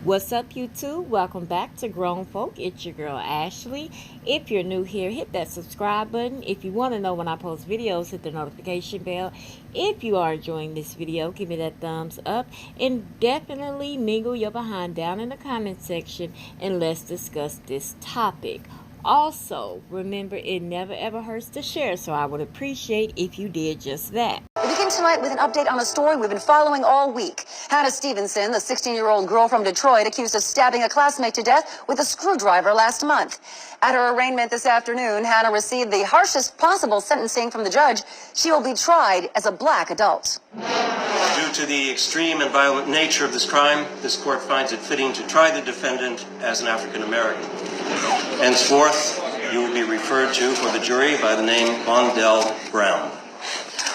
What's up, YouTube? Welcome back to Grown Folk. It's your girl Ashley. If you're new here, hit that subscribe button. If you want to know when I post videos, hit the notification bell. If you are enjoying this video, give me that thumbs up and definitely mingle your behind down in the comment section and let's discuss this topic. Also, remember, it never ever hurts to share, so I would appreciate if you did just that. We begin tonight with an update on a story we've been following all week. Hannah Stevenson, the 16-year-old girl from Detroit, accused of stabbing a classmate to death with a screwdriver last month. At her arraignment this afternoon, Hannah received the harshest possible sentencing from the judge. She will be tried as a black adult. Due to the extreme and violent nature of this crime, this court finds it fitting to try the defendant as an African American. Henceforth, you will be referred to for the jury by the name Mondell Brown.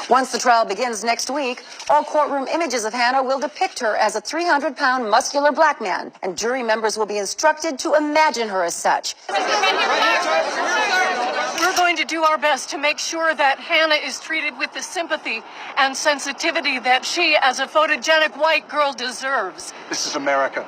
Once the trial begins next week, all courtroom images of Hannah will depict her as a 300-pound muscular black man, and jury members will be instructed to imagine her as such. We're going to do our best to make sure that Hannah is treated with the sympathy and sensitivity that she, as a photogenic white girl, deserves. This is America.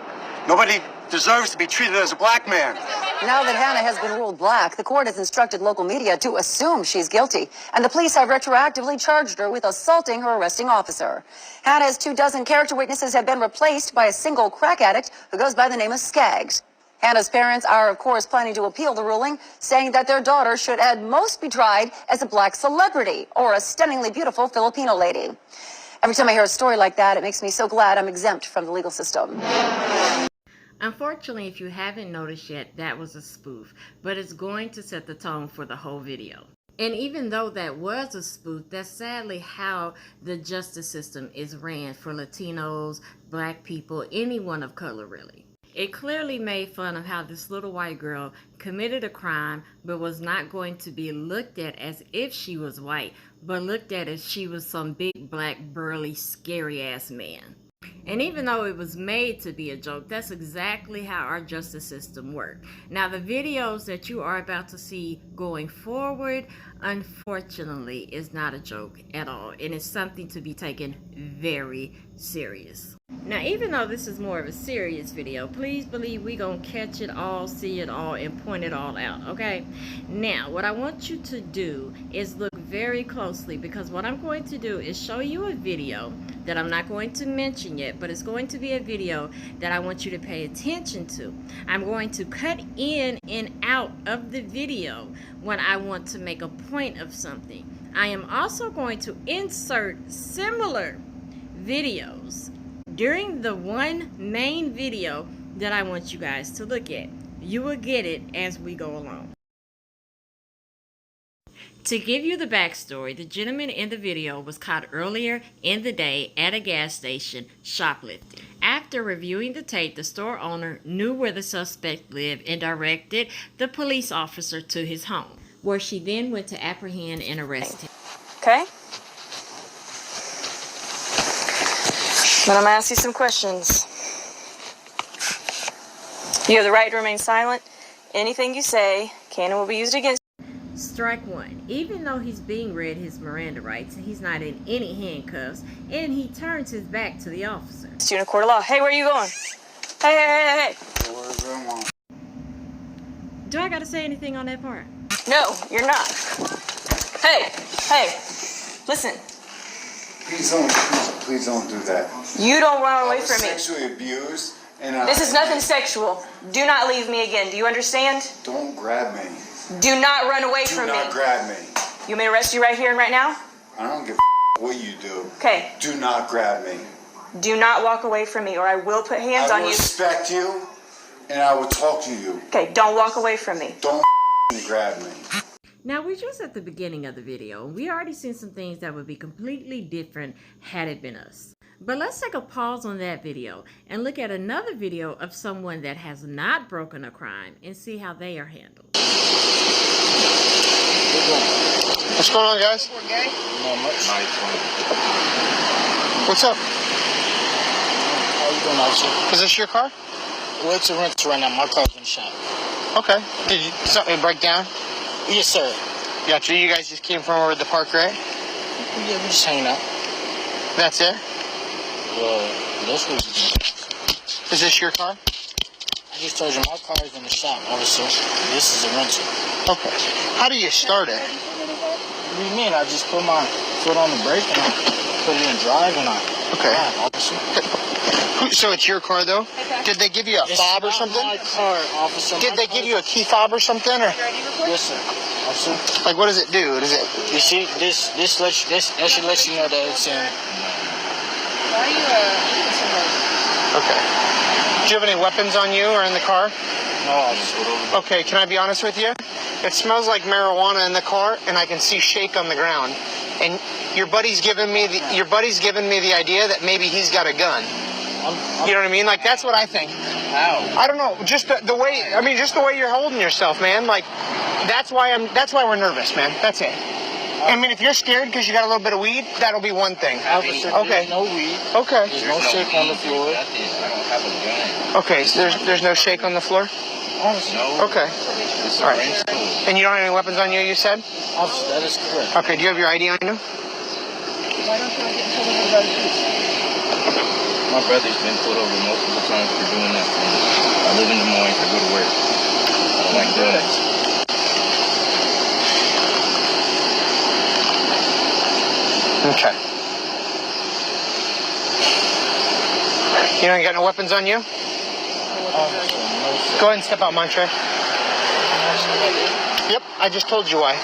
Nobody deserves to be treated as a black man. Now that Hannah has been ruled black, the court has instructed local media to assume she's guilty, and the police have retroactively charged her with assaulting her arresting officer. Hannah's 24 character witnesses have been replaced by a single crack addict who goes by the name of Skaggs. Hannah's parents are, of course, planning to appeal the ruling, saying that their daughter should at most be tried as a black celebrity or a stunningly beautiful Filipino lady. Every time I hear a story like that, it makes me so glad I'm exempt from the legal system. Unfortunately, if you haven't noticed yet, that was a spoof, but it's going to set the tone for the whole video. And even though that was a spoof, that's sadly how the justice system is ran for Latinos, black people, anyone of color really. It clearly made fun of how this little white girl committed a crime but was not going to be looked at as if she was white, but looked at as she was some big black burly scary ass man. And even though it was made to be a joke, that's exactly how our justice system works. Now, the videos that you are about to see going forward, unfortunately, is not a joke at all. And it's something to be taken very serious. Now, even though this is more of a serious video, please believe we gonna catch it all, see it all, and point it all out, okay? Now, what I want you to do is look very closely, because what I'm going to do is show you a video that I'm not going to mention yet, but it's going to be a video that I want you to pay attention to. I'm going to cut in and out of the video when I want to make a point of something. I am also going to insert similar videos during the one main video that I want you guys to look at. You will get it as we go along. To give you the backstory, the gentleman in the video was caught earlier in the day at a gas station shoplifting. After reviewing the tape, the store owner knew where the suspect lived and directed the police officer to his home, where she then went to apprehend and arrest him. Okay? But I'm going to ask you some questions. You have the right to remain silent. Anything you say can and will be used against you. Strike one. Even though he's being read his Miranda rights, he's not in any handcuffs, and he turns his back to the officer. You in a court of law. Hey, where are you going? Hey. Do I gotta say anything on that part? No, you're not. Hey, listen. Please don't do that. You don't run away from me. Sexually abused, and This is nothing sexual. Do not leave me again. Do you understand? Don't grab me. Do not run away from me. Do not grab me. You want me to arrest you right here and right now? I don't give a what you do. Okay. Do not grab me. Do not walk away from me or I will put hands on I will you. respect you, and I will talk to you. Okay, don't walk away from me. Don't grab me. Now, we're just at the beginning of the video. We already seen some things that would be completely different had it been us. But let's take a pause on that video and look at another video of someone that has not broken a crime and see how they are handled. What's going on, guys? Not much. What's up? How you doing, officer? Is this your car? Well, it's a rental right now. My car's been shot. Okay. Did you something break down? Yes, sir. Gotcha. You guys just came from over at the park, right? Yeah, we just hanging out. That's it? Well, that's what Is this your car? I just told you my car is in the shop, officer. This is a rental. Okay. How do you start it? What do you mean? I just put my foot on the brake and I put it in drive and I drive, officer. So it's your car, though? Did they give you a fob or something? It's not my car, officer. Did they give you a key fob or something? Or? Yes, sir. Officer. Like, what does it do? Does it? You see, that should let you know that it's in. Okay. Do you have any weapons on you or in the car? No, officer. Okay, can I be honest with you? It smells like marijuana in the car, and I can see shake on the ground. And your buddy's giving me the idea that maybe he's got a gun. You know what I mean? Like, that's what I think. How? I don't know. Just the way. I mean, just the way you're holding yourself, man. Like, that's why we're nervous, man. That's it. I mean, if you're scared because you got a little bit of weed, that'll be one thing. Officer, Okay. there's no weed. Okay. There's no shake on the floor. Okay. So there's no shake on the floor. Officer. Okay. All right. And you don't have any weapons on you, you said? Officer, that is correct. Okay. Do you have your ID on you? My brother's been pulled over multiple times for doing that. I live in Des Moines. I go to work. I don't like doing that. Okay. You don't got no weapons on you? Officer, no, sir. Go ahead and step out, Montre. Yep, I just told you why.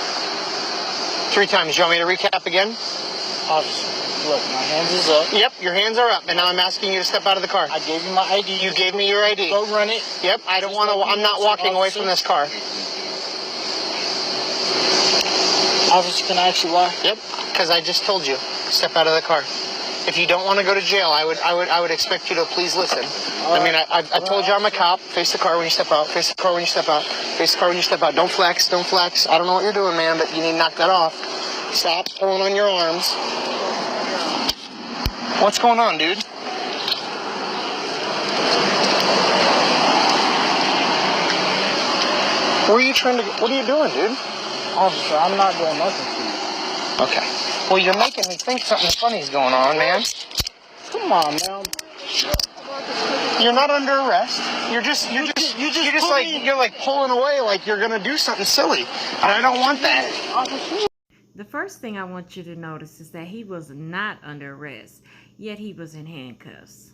3 times. You want me to recap again? Officer, look, my hands is up. Yep, your hands are up, and now I'm asking you to step out of the car. I gave you my ID. You gave me your ID. Go run it. Yep, I don't want to. I'm not walking away from this car. Officer, can I ask you why? Yep, because I just told you, step out of the car. If you don't want to go to jail, I would expect you to please listen. I mean, I told you I'm a cop. Face the car when you step out. Face the car when you step out. Face the car when you step out. Don't flex. Don't flex. I don't know what you're doing, man, but you need to knock that off. Stop pulling on your arms. What's going on, dude? What are you doing, dude? Officer, I'm not doing nothing to you. Okay. Well, you're making me think something funny's going on, man. Come on, man. You're not under arrest. You're like pulling away like you're gonna do something silly. And I don't want that. The first thing I want you to notice is that he was not under arrest, yet he was in handcuffs.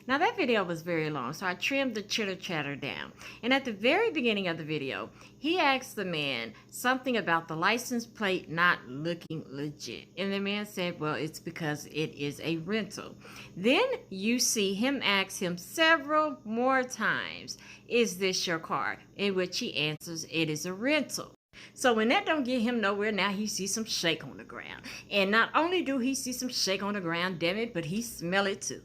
Now that video was very long, so I trimmed the chitter chatter down. And at the very beginning of the video, he asked the man something about the license plate not looking legit. And the man said, well, it's because it is a rental. Then you see him ask him several more times, is this your car? In which he answers, it is a rental. So when that don't get him nowhere, now he sees some shake on the ground. And not only do he see some shake on the ground, damn it, but he smell it too.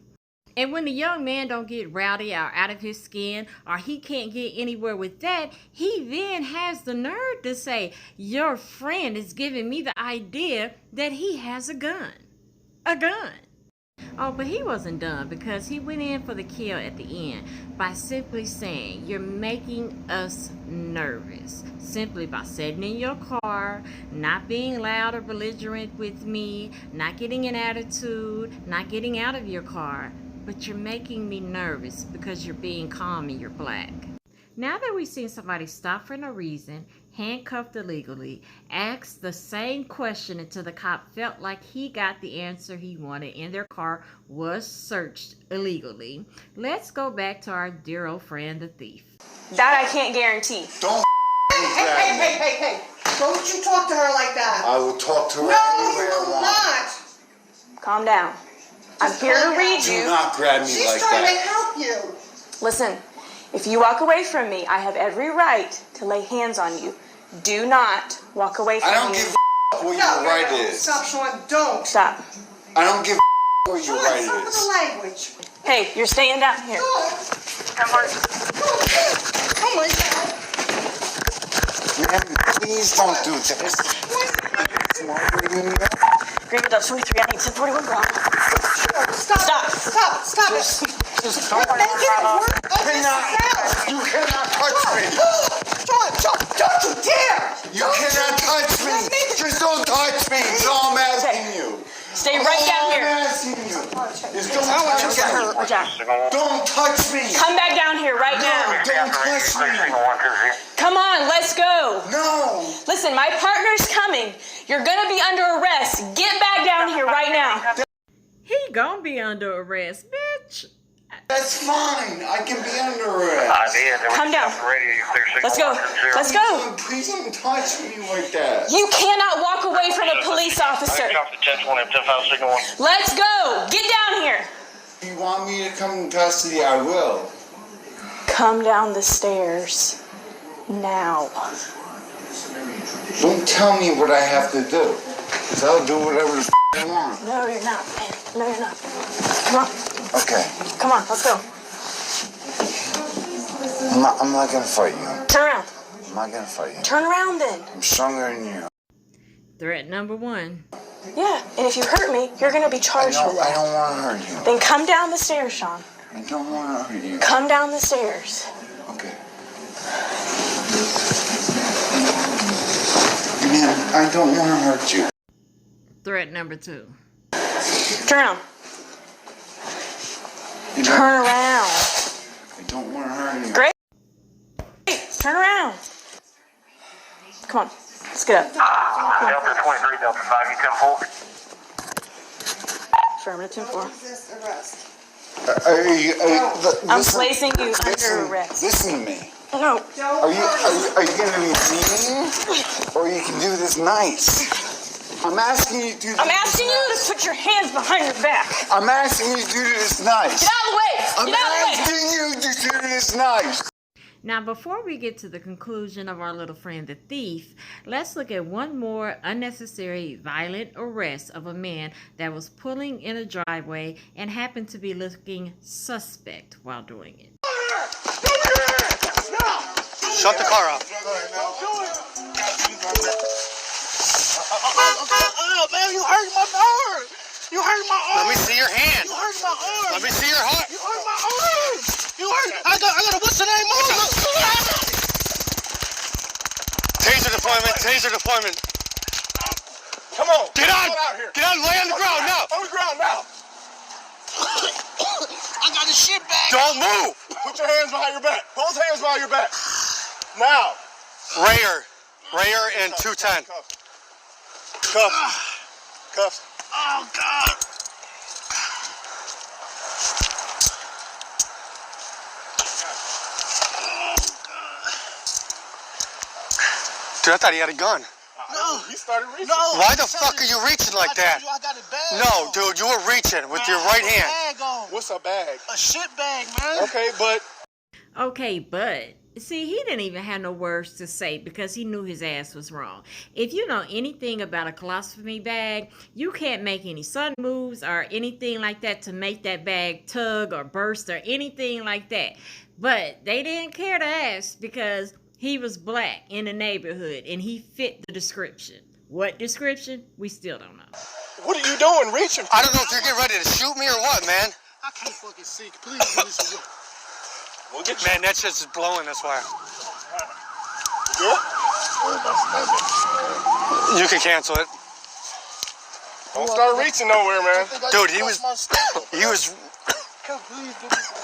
And when the young man don't get rowdy or out of his skin, or he can't get anywhere with that, he then has the nerve to say, your friend is giving me the idea that he has a gun. A gun. Oh, but he wasn't done, because he went in for the kill at the end by simply saying, you're making us nervous. Simply by sitting in your car, not being loud or belligerent with me, not getting an attitude, not getting out of your car. But you're making me nervous because you're being calm and you're black. Now that we've seen somebody stop for no reason, handcuffed illegally, asked the same question until the cop felt like he got the answer he wanted and their car was searched illegally, let's go back to our dear old friend, the thief. That I can't guarantee. Don't Hey. Don't you talk to her like that. I will talk to her No, anywhere you I will want. not. Calm down. I'm here to read Do you. not grab me She's like trying that. to help you. Listen, if you walk away from me, I have every right to lay hands on you. Do not walk away from me. I don't give a what your right is. Stop, Sean. Don't. Stop. I don't give a what your Sean, right stop with is. the language. Hey, you're staying down here. Come on. Oh my God. Man, please don't do this. Green adult 23, I need 1041 Bravo. Stop it. Just don't Make it work of You cannot touch me. Sean, don't you dare. You cannot touch me. Just don't touch me. That's all I'm asking you. Stay right down I'm here. asking you. Just don't touch me. Watch out. Don't touch me. Come back down here right now. Don't touch me. Come on, let's go. No. Listen, my partner's coming. You're gonna be under arrest. Get back down here right now. He gonna be under arrest, bitch. That's fine. I can be under arrest. Come down. Let's go. Let's go. Please don't touch me like that. You cannot walk away from a police officer. Let's go. Get down here. If you want me to come in custody, I will. Come down the stairs. Now. Don't tell me what I have to do. Because I'll do whatever the I want. No, you're not, man. No, you're not. Come on. Okay. Come on, let's go. I'm not gonna fight you. Turn around. I'm not gonna fight you. Turn around then. I'm stronger than you. Threat number 1. Yeah, and if you hurt me, you're gonna be charged with I that. don't want to hurt you. Then come down the stairs, Sean. I don't want to hurt you. Come down the stairs. Okay. Man, I don't want to hurt you. Threat number 2. Turn around. Turn around. I don't want to hurt you. Great. Turn around. Come on. Let's get up. Delta 23, Delta 5, you 10-4. Affirmative 10-4. I'm I'm placing you under arrest. Listen to me. No. Are you going to be mean? Or you can do this nice? I'm asking you to do this. I'm asking you to put your hands behind your back. I'm asking you to do this nice. Get out of the way. I'm Get out of the way. asking you to do this nice. Now, before we get to the conclusion of our little friend the thief, let's look at one more unnecessary violent arrest of a man that was pulling in a driveway and happened to be looking suspect while doing it. Shut the car off. Oh, man, you hurt my arm. You hurt my arm. Let me see your hand. You hurt my arm. Let me see your heart. You hurt my arm. You hurt. I got a what's the name? Taser deployment. Taser deployment. Come on. Get out. Out here. Get out. Lay on the ground now. On the ground now. I got the shit back. Don't move. Put your hands behind your back. Both hands behind your back. Now. Rayer and 210. Cuff. Cuff. Oh, God. Dude, I thought he had a gun. No. He started reaching. No. Why the fuck are you reaching like that? I got a bag. No, dude, you were reaching with your right hand. What's a bag? A shit bag, man. Okay, but see, he didn't even have no words to say because he knew his ass was wrong. If you know anything about a colostomy bag, you can't make any sudden moves or anything like that to make that bag tug or burst or anything like that. But they didn't care to ask because he was black in the neighborhood and he fit the description. What description? We still don't know. What are you doing reaching? I don't know if you're getting ready to shoot me or what, man. I can't fucking see. Please give me some. We'll get you. Man, that shit's just blowing this way. Yeah? You can cancel it. Don't start reaching nowhere, man. Dude, he was... Come, please give me some.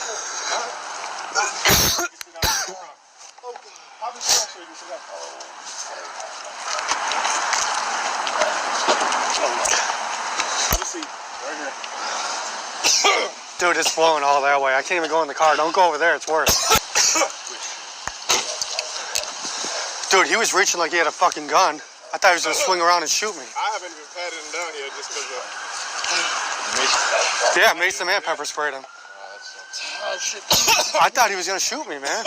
Dude, it's blowing all that way. I can't even go in the car. Don't go over there. It's worse. Dude, he was reaching like he had a fucking gun. I thought he was going to swing around and shoot me. I haven't even patted him down here just because Yeah, Mason and pepper sprayed him. I thought he was going to shoot me, man.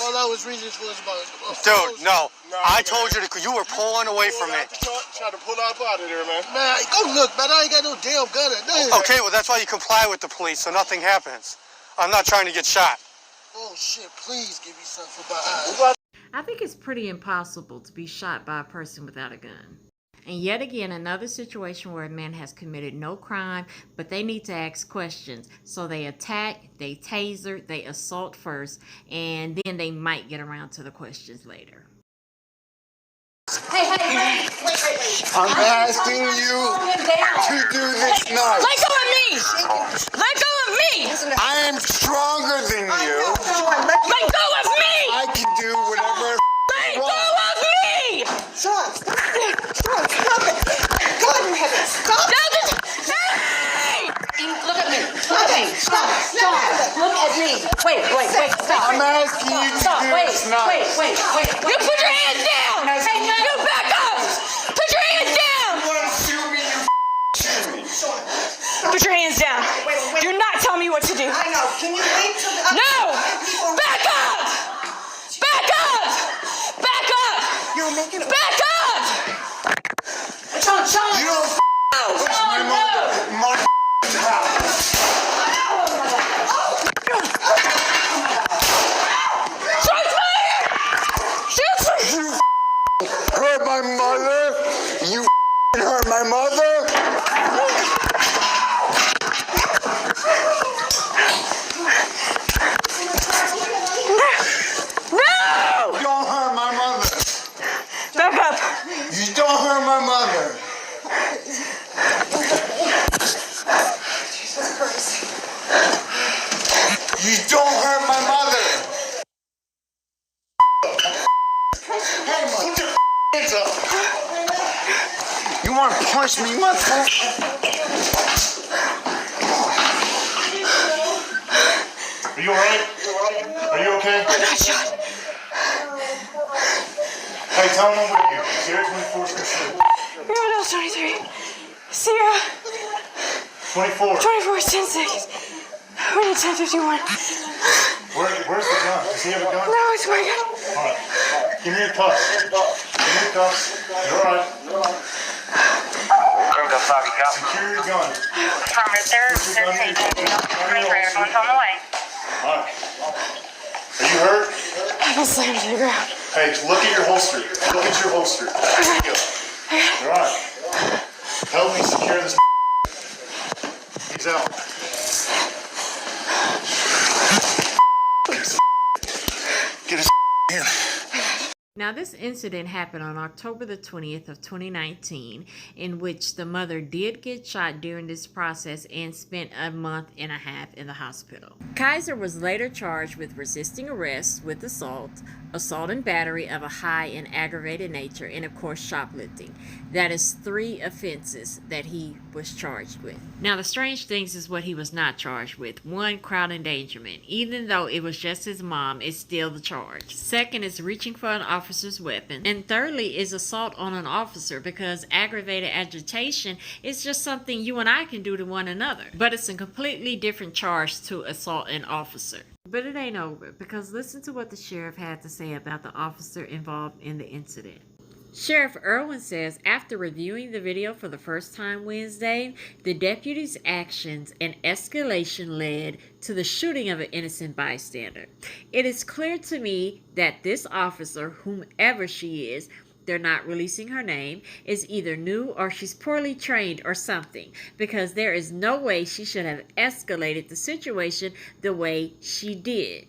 all I was reaching for was about... Dude, no. I told you you were pulling away from me. Try to pull up out of there, man. Man, go look, man. I ain't got no damn gun at nothing. Okay, well, that's why you comply with the police, so nothing happens. I'm not trying to get shot. Oh, shit. Please give me something for my eyes. I think it's pretty impossible to be shot by a person without a gun. And yet again, another situation where a man has committed no crime, but they need to ask questions. So they attack, they taser, they assault first, and then they might get around to the questions later. Hey. Wait. I'm asking you to do this night. Let go of me! Let go of me! I am stronger than you. Let go of me! I can do whatever. Let go of me! Sean, stop it. God in heaven, stop. Hey! Look at me. Stop. Look at me. Wait, stop. I'm asking you to do this night. Wait. You put your hands down! Hey, you back up! Put your hands down! You want to shoot me? You shoot me. Put your hands down. Do not tell me what to do. I know. Can you wait till the No! Back up! Back up! Back up! You're making it. Back up! Sean. You don't push my mother in my house. You hurt my mother. You hurt my mother. No! Don't hurt my mother. Back up! You don't hurt my mother. Jesus Christ. You don't hurt my mother. Hey, put your hands up. You want to punch me, motherfucker? Are you alright? Are you okay? I got shot. Hey, tell them I'm with you. Sierra 24 Street. Bureau 23. Sierra 24. 24 is 10-6. We need 1051. Where's the gun? Does he have a gun? No, it's my gun. Alright. Give me your cuffs. You're alright. Secure your gun. Alright. Are you hurt? I've been slammed to the ground. Hey, look at your holster. Look at your holster. You're alright. Help me secure this. He's out. Get his here. Now, this incident happened on October the 20th of 2019, in which the mother did get shot during this process and spent a month and a half in the hospital. Kaiser was later charged with resisting arrest with assault and battery of a high and aggravated nature, and of course shoplifting. That is 3 offenses that he was charged with. Now, the strange things is what he was not charged with. 1, crowd endangerment. Even though it was just his mom, it's still the charge. 2nd is reaching for an officer's weapon. And thirdly is assault on an officer, because aggravated agitation is just something you and I can do to one another. But it's a completely different charge to assault an officer. But it ain't over, because listen to what the sheriff had to say about the officer involved in the incident. Sheriff Irwin says, after reviewing the video for the first time Wednesday, the deputy's actions and escalation led to the shooting of an innocent bystander. It is clear to me that this officer, whomever she is, they're not releasing her name, is either new or she's poorly trained or something, because there is no way she should have escalated the situation the way she did.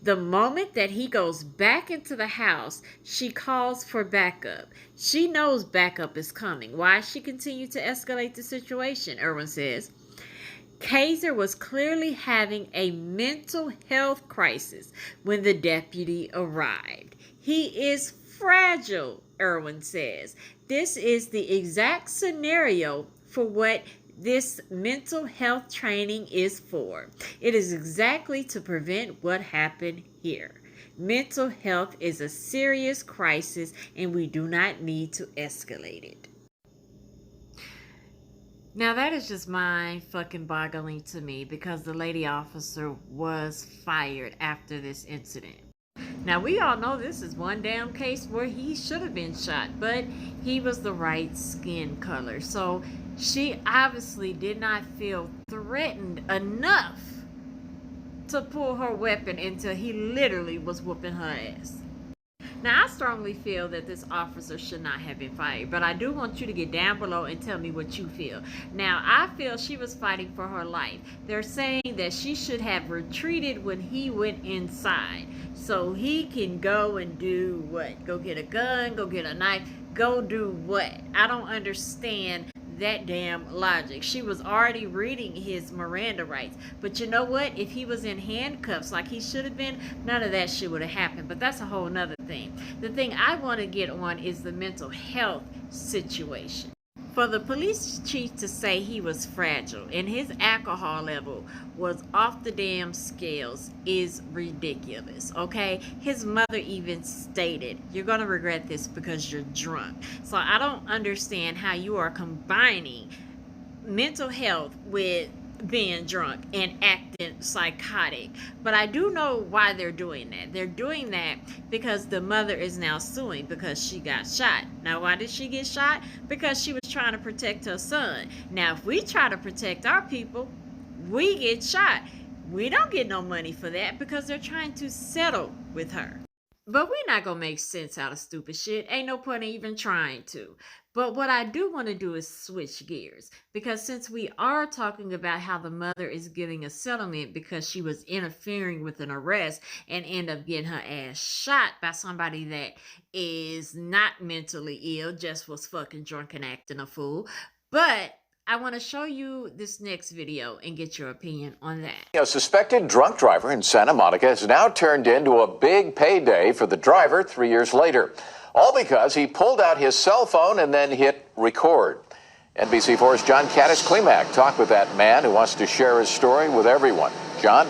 The moment that he goes back into the house, she calls for backup. She knows backup is coming. Why she continued to escalate the situation, Irwin says. Kaiser was clearly having a mental health crisis when the deputy arrived. He is fragile, Irwin says. This is the exact scenario for what this mental health training is for. It is exactly to prevent what happened here. Mental health is a serious crisis, and we do not need to escalate it. Now, that is just mind fucking boggling to me, because the lady officer was fired after this incident. Now, we all know this is one damn case where he should have been shot, but he was the right skin color. So she obviously did not feel threatened enough to pull her weapon until he literally was whooping her ass. Now, I strongly feel that this officer should not have been fired, but I do want you to get down below and tell me what you feel. Now, I feel she was fighting for her life. They're saying that she should have retreated when he went inside, so he can go and do what? Go get a gun, go get a knife, go do what? I don't understand that damn logic. She was already reading his Miranda rights. But you know what? If he was in handcuffs like he should have been, none of that shit would have happened. But that's a whole nother thing. The thing I want to get on is the mental health situation. For the police chief to say he was fragile and his alcohol level was off the damn scales is ridiculous, okay? His mother even stated, you're going to regret this because you're drunk. So I don't understand how you are combining mental health with being drunk and acting psychotic. But I do know why they're doing that. They're doing that because the mother is now suing because she got shot. Now, why did she get shot? Because she was trying to protect her son. Now, if we try to protect our people, we get shot. We don't get no money for that because they're trying to settle with her. But we're not gonna make sense out of stupid shit. Ain't no point in even trying to. But what I do want to do is switch gears, because since we are talking about how the mother is getting a settlement because she was interfering with an arrest and end up getting her ass shot by somebody that is not mentally ill, just was fucking drunk and acting a fool. But I want to show you this next video and get your opinion on that. A suspected drunk driver in Santa Monica has now turned into a big payday for the driver 3 years later. All because he pulled out his cell phone and then hit record. NBC4's John Caddis-Klimak talked with that man who wants to share his story with everyone. John?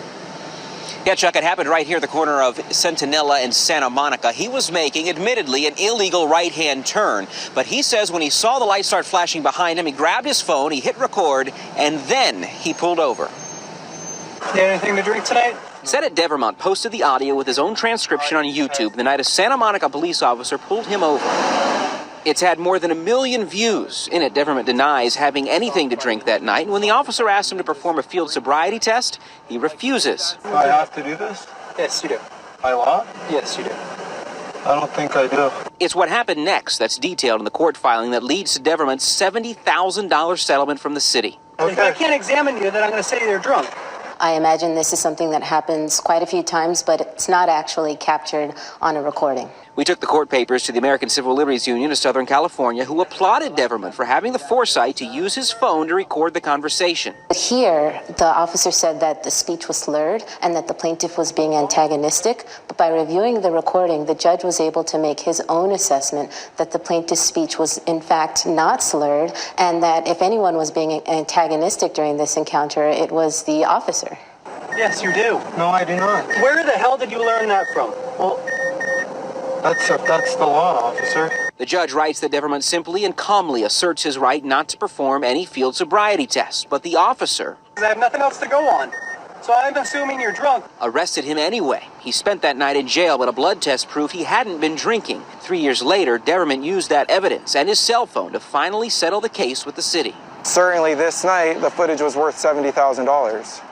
Yeah, Chuck, it happened right here at the corner of Centinela and Santa Monica. He was making, admittedly, an illegal right-hand turn. But he says when he saw the lights start flashing behind him, he grabbed his phone, he hit record, and then he pulled over. You had anything to drink tonight? Senate Devermont posted the audio with his own transcription on YouTube the night a Santa Monica police officer pulled him over. It's had more than 1 million views. In it, Devermont denies having anything to drink that night. And when the officer asks him to perform a field sobriety test, he refuses. I have to do this? Yes, you do. By law? Yes, you do. I don't think I do. It's what happened next that's detailed in the court filing that leads to Devermont's $70,000 settlement from the city. Okay. If I can't examine you, then I'm going to say you're drunk. I imagine this is something that happens quite a few times, but it's not actually captured on a recording. We took the court papers to the American Civil Liberties Union of Southern California, who applauded Devermont for having the foresight to use his phone to record the conversation. But here, the officer said that the speech was slurred and that the plaintiff was being antagonistic. But by reviewing the recording, the judge was able to make his own assessment that the plaintiff's speech was in fact not slurred, and that if anyone was being antagonistic during this encounter, it was the officer. Yes, you do. No, I do not. Where the hell did you learn that from? Well, that's the law, officer. The judge writes that Devermont simply and calmly asserts his right not to perform any field sobriety tests, but the officer, I have nothing else to go on, so I'm assuming you're drunk, arrested him anyway. He spent that night in jail, but a blood test proved he hadn't been drinking. 3 years later, Devermont used that evidence and his cell phone to finally settle the case with the city. Certainly this night, the footage was worth $70,000.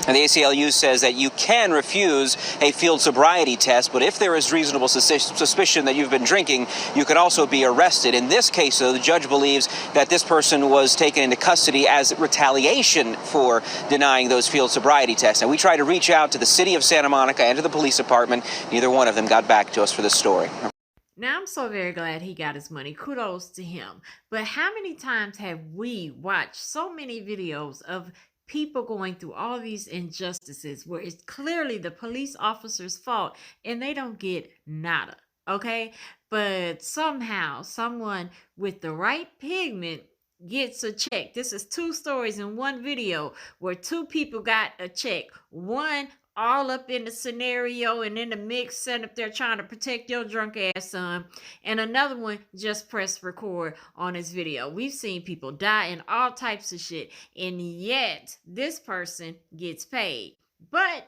And the ACLU says that you can refuse a field sobriety test, but if there is reasonable suspicion that you've been drinking, you could also be arrested. In this case, though, the judge believes that this person was taken into custody as retaliation for denying those field sobriety tests. And we tried to reach out to the city of Santa Monica and to the police department. Neither one of them got back to us for this story. Now, I'm so very glad he got his money. Kudos to him. But how many times have we watched so many videos of people going through all these injustices where it's clearly the police officer's fault and they don't get nada, okay? But somehow someone with the right pigment gets a check. This is 2 stories in one video where 2 people got a check. One all up in the scenario and in the mix, set up there trying to protect your drunk ass son, and another one just pressed record on his video. We've seen people die and all types of shit, and yet this person gets paid. But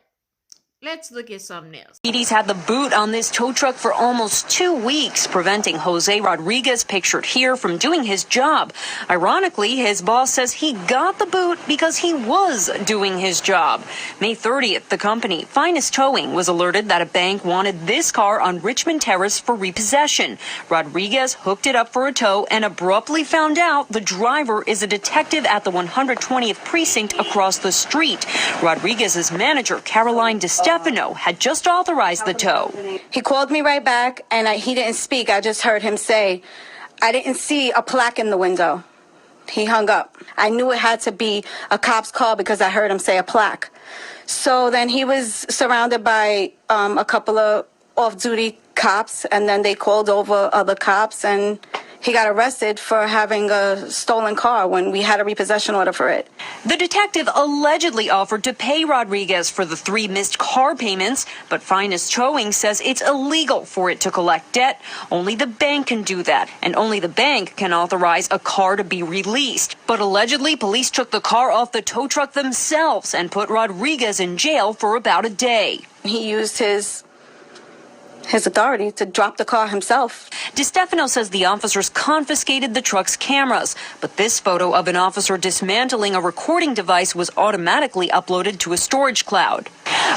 let's look at something else. He's had the boot on this tow truck for almost 2 weeks, preventing Jose Rodriguez, pictured here, from doing his job. Ironically, his boss says he got the boot because he was doing his job. May 30th, the company, Finest Towing, was alerted that a bank wanted this car on Richmond Terrace for repossession. Rodriguez hooked it up for a tow and abruptly found out the driver is a detective at the 120th precinct across the street. Rodriguez's manager, Caroline Distel, DeStefano had just authorized the tow. He called me right back, and he didn't speak. I just heard him say, I didn't see a plaque in the window. He hung up. I knew it had to be a cop's call because I heard him say a plaque. So then he was surrounded by a couple of off-duty cops, and then they called over other cops, and he got arrested for having a stolen car when we had a repossession order for it. The detective allegedly offered to pay Rodriguez for the 3 missed car payments, but Finest Towing says it's illegal for it to collect debt. Only the bank can do that, and only the bank can authorize a car to be released. But allegedly, police took the car off the tow truck themselves and put Rodriguez in jail for about a day. He used his authority to drop the car himself. DeStefano says the officers confiscated the truck's cameras, but this photo of an officer dismantling a recording device was automatically uploaded to a storage cloud.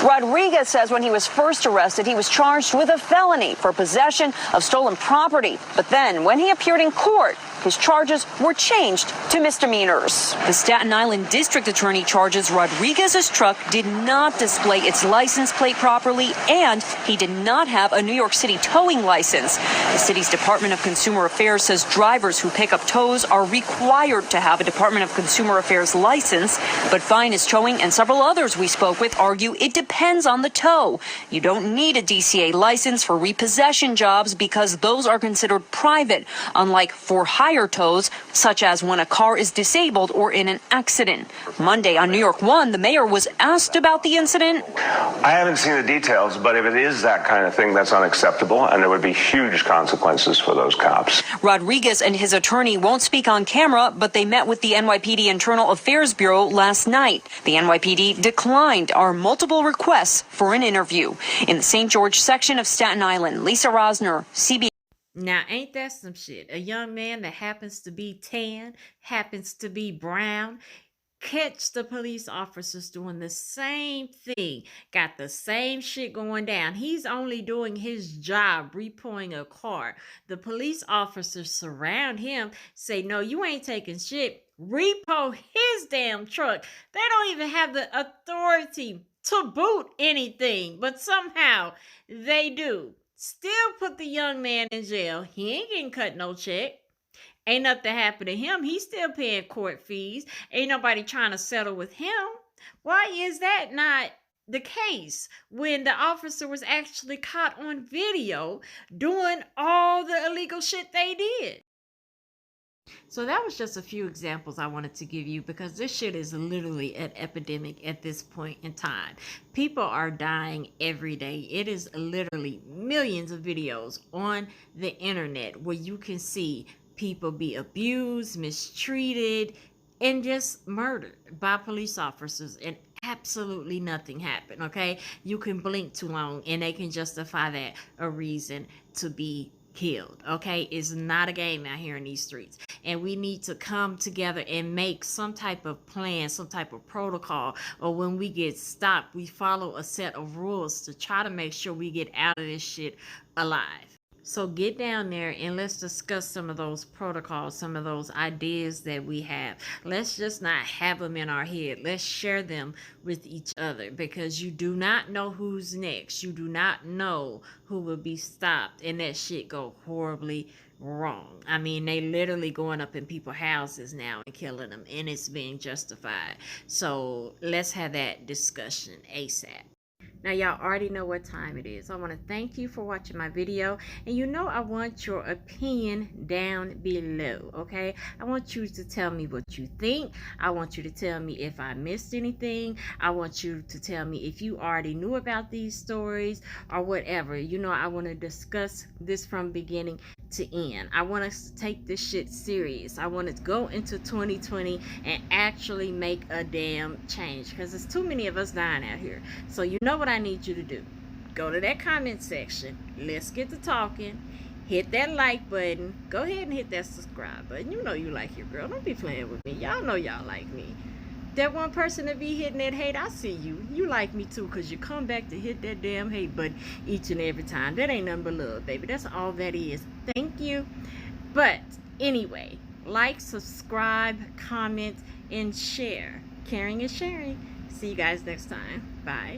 Rodriguez says when he was first arrested, he was charged with a felony for possession of stolen property. But then when he appeared in court, his charges were changed to misdemeanors. The Staten Island district attorney charges Rodriguez's truck did not display its license plate properly, and he did not have a New York City towing license. The city's Department of Consumer Affairs says drivers who pick up tows are required to have a Department of Consumer Affairs license, but Finest Towing and several others we spoke with argue it depends on the tow. You don't need a DCA license for repossession jobs because those are considered private, unlike for hire tows, such as when a car is disabled or in an accident. Monday on New York One, the mayor was asked about the incident. I haven't seen the details, but if it is that kind of thing, that's unacceptable, and there would be huge consequences for those cops. Rodriguez and his attorney won't speak on camera, but they met with the NYPD Internal Affairs Bureau last night. The NYPD declined our multiple requests for an interview. In the St. George section of Staten Island, Lisa Rosner, CBS. Now, ain't that some shit? A young man that happens to be tan, happens to be brown, catch the police officers doing the same thing, got the same shit going down. He's only doing his job, repoing a car. The police officers surround him, say, no, you ain't taking shit. Repo his damn truck. They don't even have the authority to boot anything, but somehow they do. Still put the young man in jail. He ain't getting cut no check. Ain't nothing happened to him. He's still paying court fees. Ain't nobody trying to settle with him. Why is that not the case when the officer was actually caught on video doing all the illegal shit they did? So that was just a few examples I wanted to give you because this shit is literally an epidemic at this point in time. People are dying every day. It is literally millions of videos on the internet where you can see people be abused, mistreated, and just murdered by police officers, and absolutely nothing happened, okay? You can blink too long and they can justify that a reason to be killed, okay? It's not a game out here in these streets, and we need to come together and make some type of plan, some type of protocol, or when we get stopped, we follow a set of rules to try to make sure we get out of this shit alive. So get down there and let's discuss some of those protocols, some of those ideas that we have. Let's just not have them in our head. Let's share them with each other because you do not know who's next. You do not know who will be stopped and that shit go horribly wrong. I mean, they literally going up in people's houses now and killing them, and it's being justified. So let's have that discussion ASAP. Now, y'all already know what time it is. I want to thank you for watching my video. And you know I want your opinion down below, okay? I want you to tell me what you think. I want you to tell me if I missed anything. I want you to tell me if you already knew about these stories or whatever. You know, I want to discuss this from beginning to end. I want us to take this shit serious. I want to go into 2020 and actually make a damn change because there's too many of us dying out here. So you know what I need you to do. Go to that comment section. Let's get to talking. Hit that like button. Go ahead and hit that subscribe button. You know you like your girl. Don't be playing with me. Y'all know y'all like me. That one person that be hitting that hate, I see you. You like me too because you come back to hit that damn hate button each and every time. That ain't nothing but love, baby. That's all that is. Thank you. But anyway, like, subscribe, comment, and share. Caring is sharing. See you guys next time. Bye.